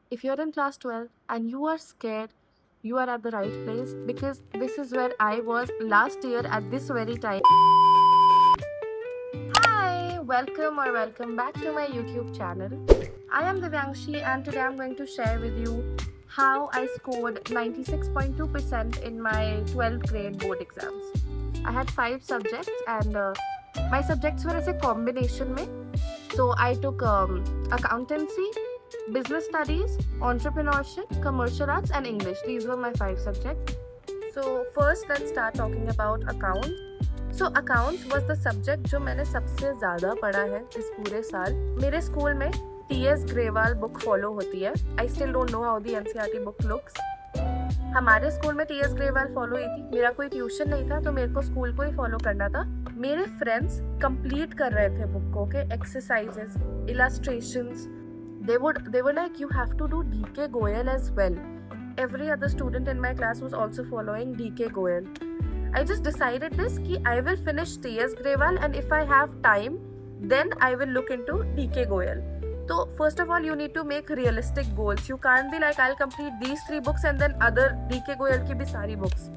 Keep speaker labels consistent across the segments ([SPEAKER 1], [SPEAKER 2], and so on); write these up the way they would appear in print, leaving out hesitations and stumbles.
[SPEAKER 1] If you're in class 12 and you are scared, you are at the right place because this is where I was last year at this very time. Hi, welcome back to my YouTube channel. I am Divyangshi and today I'm going to share with you how I scored 96.2% in my 12th grade board exams. I had 5 subjects and my subjects were as a combination mein. So I took accountancy, business studies, entrepreneurship, commercial arts and English. These were my 5 subjects. So first let's start talking about accounts. So accounts was the subject जो मैंने सबसे ज़्यादा पढ़ा है इस पूरे साल. मेरे स्कूल में T.S. ग्रेवाल बुक फॉलो होती है. I still don't know how the NCERT book looks. हमारे स्कूल में T.S. ग्रेवाल फॉलो हुई थी. मेरा कोई ट्यूशन नहीं था तो मेरे को स्कूल को ही फॉलो करना था. मेरे फ्रेंड्स कंप्लीट कर रहे थे बुक को के exercises, illustrations. They were like you have to do D.K. Goyal as well. Every other student in my class was also following D.K. Goyal. I just decided this कि I will finish T.S. Grewal and if I have time, then I will look into D.K. Goyal. So first of all, you need to make realistic goals. You can't be like I'll complete these 3 books and then other D.K. Goyal की भी सारी books.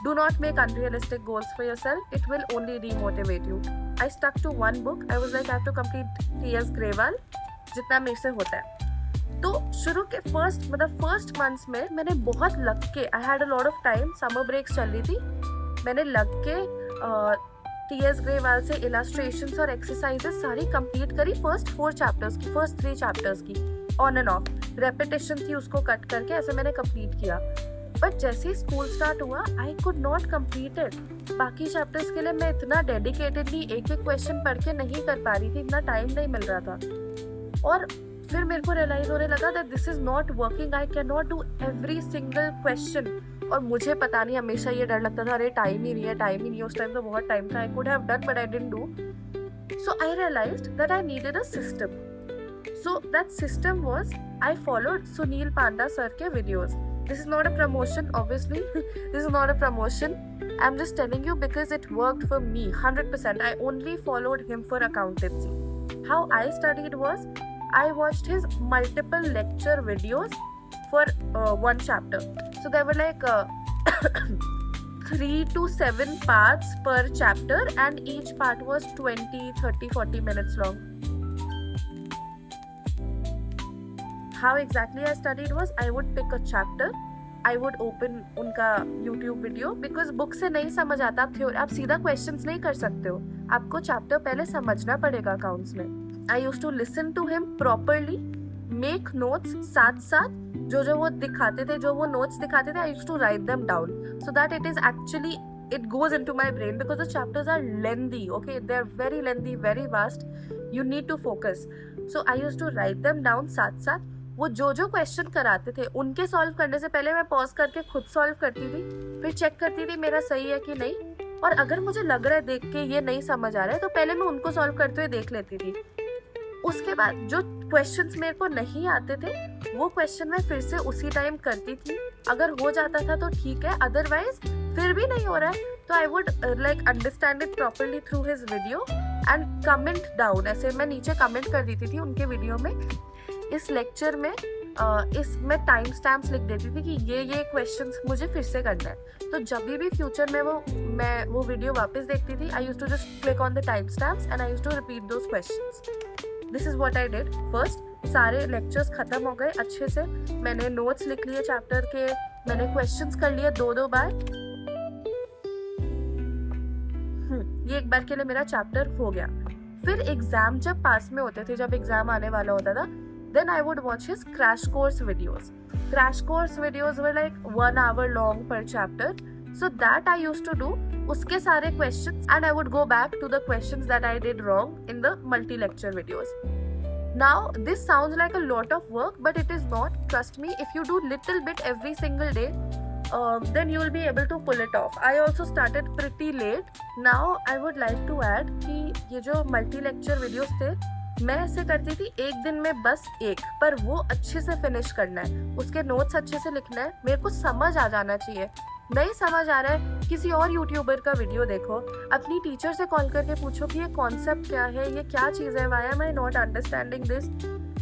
[SPEAKER 1] Do not make unrealistic goals for yourself. It will only demotivate you. I stuck to one book. I was like I have to complete T.S. Grewal जितना मेरे से होता है. तो शुरू के फर्स्ट मंथ्स में मैंने बहुत लग के I had a lot of time, summer breaks चल रही थी, मैंने लग के T.S. ग्रेवाल से इलस्ट्रेशंस और एक्सरसाइजेस सारी कंप्लीट करी. फर्स्ट 3 चैप्टर्स की ऑन एंड ऑफ रेपिटेशन थी, उसको कट करके ऐसे मैंने कंप्लीट किया. बट जैसे ही स्कूल स्टार्ट हुआ आई कुड नॉट कंप्लीट इट. बाकी चैप्टर्स के लिए मैं इतना डेडिकेटेडली एक एक क्वेश्चन पढ़ के नहीं कर पा रही थी, इतना टाइम नहीं मिल रहा था. और फिर मेरे को रियलाइज होने लगा that this is not working. I can not do every single question. और मुझे पता नहीं, हमेशा ये डर लगता था अरे टाइम ही नहीं है. उस टाइम तो बहुत टाइम था. I could have done but I didn't do. So I realised that I needed a system. So that system was I followed Sunil Panda sir के videos. This is not a promotion, obviously. This is not a promotion. I'm just telling you because it worked for me 100%. I only followed him for accountancy. How I studied was I watched his multiple lecture videos for one chapter. So there were like 3 to 7 parts per chapter and each part was 20, 30, 40 minutes long. How exactly I studied was I would pick a chapter, I would open उनका YouTube video because book से नहीं समझ आता. आप सीधा questions नहीं कर सकते हो, आपको chapter पहले समझना पड़ेगा accounts में. I used to listen to him properly, make notes साथ साथ जो वो दिखाते थे, जो वो notes दिखाते थे, I used to write them down so that it is actually it goes into my brain because the chapters are lengthy. Okay, they're very lengthy, very vast. You need to focus. So I used to write them down साथ साथ. वो जो question कराते थे उनके solve करने से पहले मैं पॉज करके खुद सॉल्व करती थी, फिर चेक करती थी मेरा सही है कि नहीं. और अगर मुझे लग रहा है देख के ये नहीं समझ आ रहा है तो पहले मैं उनको सॉल्व करते हुए देख लेती थी. उसके बाद जो क्वेश्चंस मेरे को नहीं आते थे वो क्वेश्चन मैं फिर से उसी टाइम करती थी. अगर हो जाता था तो ठीक है, अदरवाइज फिर भी नहीं हो रहा है तो I would like understand it properly through his video and comment down. ऐसे मैं नीचे कमेंट कर देती थी उनके वीडियो में. इस लेक्चर में इसमें टाइम स्टैम्प्स लिख देती थी कि ये क्वेश्चंस मुझे फिर से करना है. तो जब भी फ्यूचर में मैं वो वीडियो वापस देखती थी I used to just click on the time stamps and I used to repeat those questions. This is what I did. First सारे लेक्चर्स खत्म हो गए अच्छे से, मैंने नोट्स लिख लिए चैप्टर के, मैंने क्वेश्चंस कर लिए 2 बार. ये एक बार के लिए मेरा चैप्टर हो गया. फिर एग्जाम जब पास में होते थे, जब एग्जाम आने वाला होता था, then I would watch his crash course videos. Crash course videos were like 1 hour long per chapter. So that I used to do. उसके सारे questions and I would go back to the questions that I did wrong in the multi-lecture videos. Now this sounds like a lot of work, but it is not. Trust me, if you do little bit every single day, then you will be able to pull it off. I also started pretty late. Now I would like to add कि ये जो multi-lecture videos थे मैं ऐसे करती थी एक दिन में बस एक, पर वो अच्छे से फिनिश करना है, उसके नोट्स अच्छे से लिखना है, मेरे को समझ आ जाना चाहिए. नहीं समझ आ रहा है किसी और यूट्यूबर का वीडियो देखो, अपनी टीचर से कॉल करके पूछो कि ये कॉन्सेप्ट क्या है, ये क्या चीज़ है, why am I not understanding this.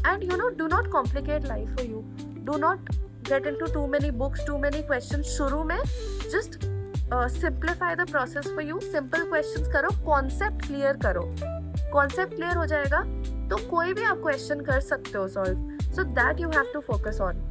[SPEAKER 1] And do not complicate life for you. Do not get into too many books, too many questions. शुरू में just simplify the process for you. Simple questions करो, concept clear करो. Concept clear हो जाएगा तो कोई भी आप question कर सकते हो solve. So that you have to focus on.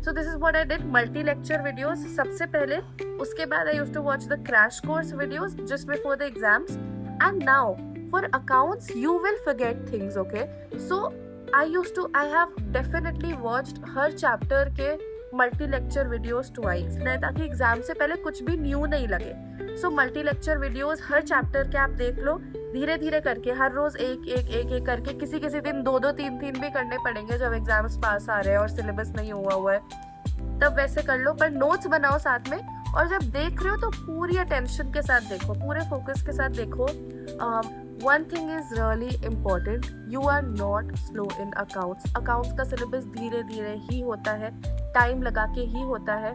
[SPEAKER 1] So this is what I did. Multi lecture videos सबसे पहले, उसके बाद I used to watch the crash course videos just before the exams. And now for accounts you will forget things, okay? So I have definitely watched her chapter के multi lecture videos twice, ताकि exam से पहले कुछ भी new नहीं लगे. So multi lecture videos हर chapter के आप देख लो, धीरे धीरे करके हर रोज एक एक एक एक करके, किसी किसी दिन 2 2 3 3 भी करने पड़ेंगे जब एग्जाम्स पास आ रहे हैं और सिलेबस नहीं हुआ है, तब वैसे कर लो. पर नोट्स बनाओ साथ में, और जब देख रहे हो तो पूरी अटेंशन के साथ देखो, पूरे फोकस के साथ देखो. One thing is really important, you are not slow in accounts. Accounts का सिलेबस धीरे धीरे ही होता है, टाइम लगा के ही होता है.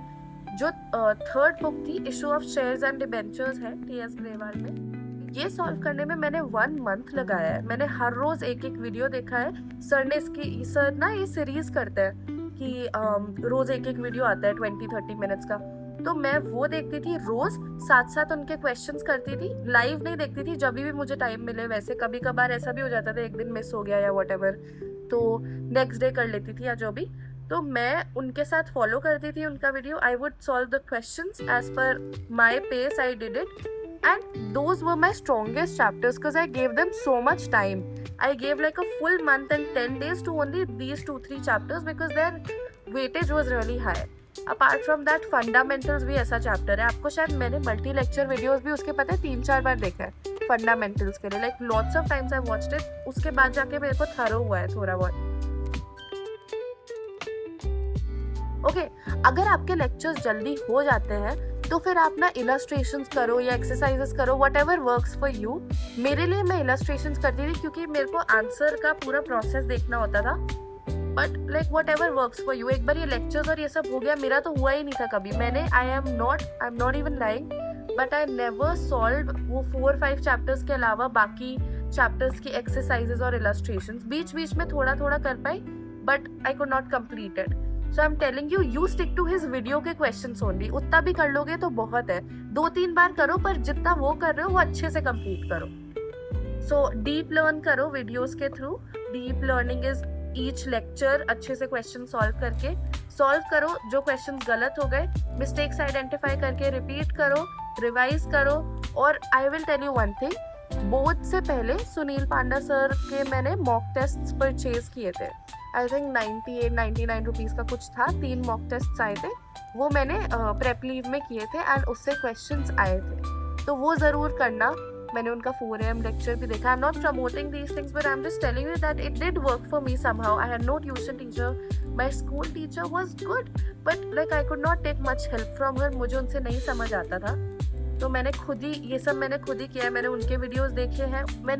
[SPEAKER 1] जो थर्ड बुक थी, issue of shares and debentures है टी.एस. ग्रेवाल में, ये सॉल्व करने में मैंने 1 month लगाया है. मैंने हर रोज एक एक वीडियो देखा है. सर ना ये सीरीज करते हैं कि रोज एक एक वीडियो आता है 20-30 मिनट्स का, तो मैं वो देखती थी रोज, साथ साथ उनके क्वेश्चंस करती थी. लाइव नहीं देखती थी, जब भी मुझे टाइम मिले. वैसे कभी कभार ऐसा भी हो जाता था एक दिन मिस हो गया या व्हाटएवर, तो नेक्स्ट डे कर लेती थी या जो भी. तो मैं उनके साथ फॉलो करती थी उनका video. I would solve the questions as per my pace. I did it and those were my strongest chapters because I gave them so much time. I gave like a full month and 10 days to only these 2-3 chapters because their weightage was really high. Apart from that, fundamentals भी ऐसा chapter है. आपको शायद मैंने multi lecture videos भी उसके पता है 3-4 बार देखा है फंडामेंटल्स के लिए. Like lots of times I watched it. उसके बाद जाके मेरे को थरो हुआ है थोड़ा बहुत. ओके, अगर आपके लेक्चर्स जल्दी हो जाते हैं तो फिर आप ना इलस्ट्रेशंस करो या एक्सरसाइजेस करो, व्हाटएवर वर्क्स फॉर यू. मेरे लिए मैं इलस्ट्रेशंस करती थी क्योंकि मेरे को आंसर का पूरा प्रोसेस देखना होता था. But like whatever works for you. एक बार ये लेक्चर्स और ये सब हो गया, मेरा तो हुआ ही नहीं था कभी. मैंने आई am not even lying, but I never solve वो 4-5 चैप्टर्स के अलावा बाकी चैप्टर्स की एक्सरसाइजेस और इलस्ट्रेशंस. बीच बीच में थोड़ा थोड़ा कर पाई, but I could not complete it. So I am telling you stick to his video के क्वेश्चंस ओनली. उतना भी कर लोगे तो बहुत है. 2-3 बार करो, पर जितना वो कर रहे हो वो अच्छे से कंप्लीट करो. सो डीप लर्न करो वीडियोस के through. Deep learning is each lecture अच्छे से क्वेश्चन सॉल्व करो. जो क्वेश्चन गलत हो गए, मिस्टेक्स आइडेंटिफाई करके रिपीट करो, रिवाइज करो. और I will tell you one thing, board से पहले सुनील पांडा सर के मैंने मॉक टेस्ट परचेज किए थे. आई थिंक 98-99 रुपीज़ का कुछ था. 3 मॉक टेस्ट आए थे, वो मैंने प्रेप लीव में किए थे एंड उससे क्वेश्चंस आए थे. तो वो ज़रूर करना. मैंने उनका 4 AM लेक्चर भी देखा. I am not promoting these things, but I am just telling you that it did work for me somehow. I had no tuition teacher. My school teacher was good, but like I could not take much help from her. मुझे उनसे नहीं समझ आता था, तो मैंने खुद ही ये सब किया है. मैंने उनके वीडियोस देखे हैं. मैं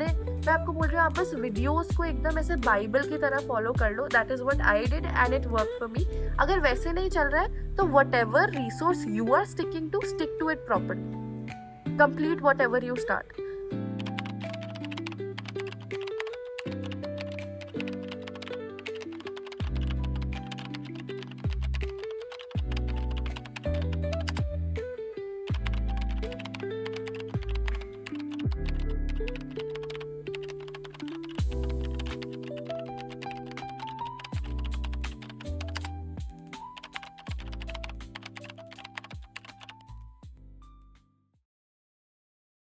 [SPEAKER 1] आपको बोल रही हूँ, आप बस वीडियोस को एकदम ऐसे बाइबल की तरह फॉलो कर लो. That is what I did and it work for me. अगर वैसे नहीं चल रहा है तो whatever resource you are sticking to, stick to it properly. Complete whatever you start.